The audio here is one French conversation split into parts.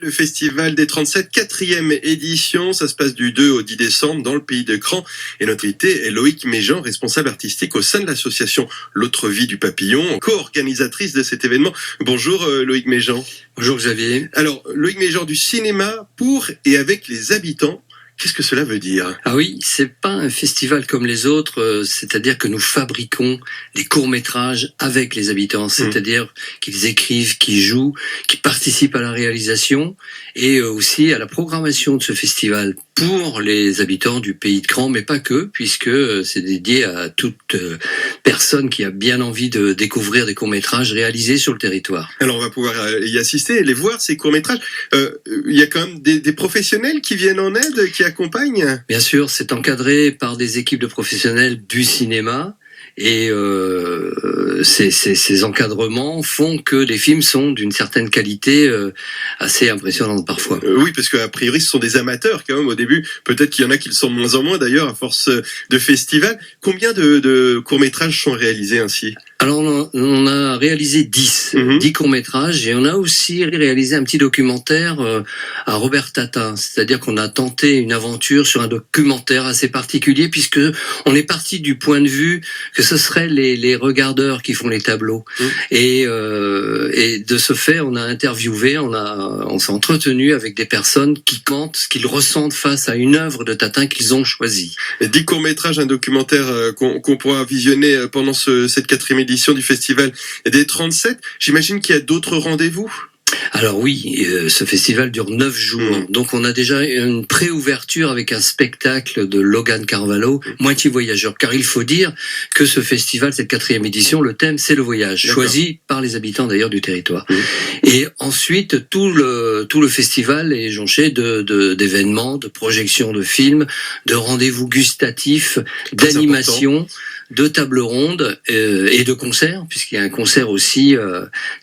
Le festival des 37, 4e édition, ça se passe du 2 au 10 décembre dans le pays de Cran. Et notre invité est Loïc Méjean, responsable artistique au sein de l'association L'Autre Vie du Papillon, co-organisatrice de cet événement. Bonjour Loïc Méjean. Bonjour Xavier. Alors, Loïc Méjean, du cinéma pour et avec les habitants. Qu'est-ce que cela veut dire? Ah oui, c'est pas un festival comme les autres, c'est-à-dire que nous fabriquons des courts-métrages avec les habitants, c'est-à-dire qu'ils écrivent, qu'ils jouent, qu'ils participent à la réalisation et aussi à la programmation de ce festival pour les habitants du pays de Cran, mais pas que, puisque c'est dédié à toute personne qui a bien envie de découvrir des courts-métrages réalisés sur le territoire. Alors on va pouvoir y assister, les voir, ces courts-métrages. Il y a quand même des professionnels qui viennent en aide, qui accompagnent? Bien sûr, c'est encadré par des équipes de professionnels du cinéma. Et ces encadrements font que les films sont d'une certaine qualité assez impressionnante parfois. Oui, parce qu'a priori, ce sont des amateurs quand même au début. Peut-être qu'il y en a qui le sont de moins en moins d'ailleurs à force de festivals. Combien de courts-métrages sont réalisés ainsi? Alors on a réalisé 10 courts-métrages et on a aussi réalisé un petit documentaire à Robert Tata. C'est-à-dire qu'on a tenté une aventure sur un documentaire assez particulier puisque on est parti du point de vue que ce seraient les regardeurs qui font les tableaux. Et de ce fait, on a interviewé, on s'est entretenu avec des personnes qui commentent ce qu'ils ressentent face à une œuvre de Tatin qu'ils ont choisie. 10 courts-métrages, un documentaire qu'on pourra visionner pendant cette 4e édition du festival des 37. J'imagine qu'il y a d'autres rendez-vous? Alors oui, ce festival dure 9 jours, donc on a déjà une pré-ouverture avec un spectacle de Logan Carvalho, Moitié voyageur, car il faut dire que ce festival, cette 4e édition, le thème c'est le voyage, choisi par les habitants d'ailleurs du territoire. Et ensuite, tout le festival est jonché d'événements, de projections de films, de rendez-vous gustatifs, d'animations, de tables rondes et de concerts, puisqu'il y a un concert aussi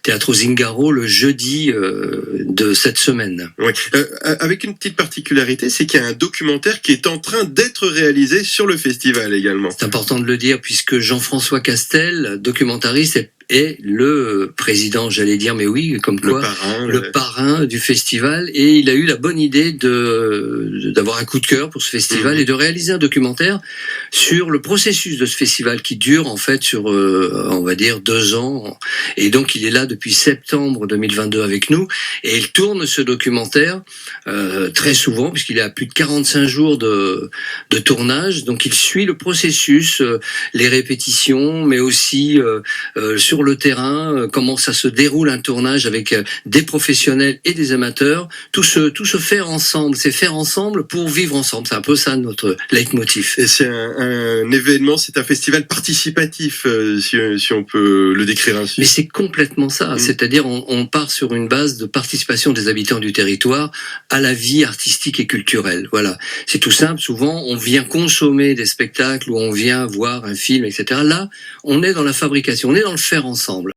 Teatro Zingaro le jeudi de cette semaine. Oui. Avec une petite particularité, c'est qu'il y a un documentaire qui est en train d'être réalisé sur le festival également. C'est important de le dire puisque Jean-François Castel, documentariste, est le président, j'allais dire, mais oui, comme quoi, le parrain du festival, et il a eu la bonne idée d'avoir un coup de cœur pour ce festival et de réaliser un documentaire sur le processus de ce festival qui dure en fait sur, on va dire, 2 ans, et donc il est là depuis septembre 2022 avec nous, et il tourne ce documentaire très souvent, puisqu'il est à plus de 45 jours de tournage, donc il suit le processus, les répétitions, mais aussi sur le terrain, comment ça se déroule un tournage avec des professionnels et des amateurs, tout se faire ensemble, c'est faire ensemble pour vivre ensemble, c'est un peu ça notre leitmotiv. Et c'est un événement, c'est un festival participatif, si on peut le décrire ainsi. Mais c'est complètement ça, c'est-à-dire on part sur une base de participation des habitants du territoire à la vie artistique et culturelle, voilà. C'est tout simple, souvent on vient consommer des spectacles ou on vient voir un film, etc. Là, on est dans la fabrication, on est dans le faire ensemble.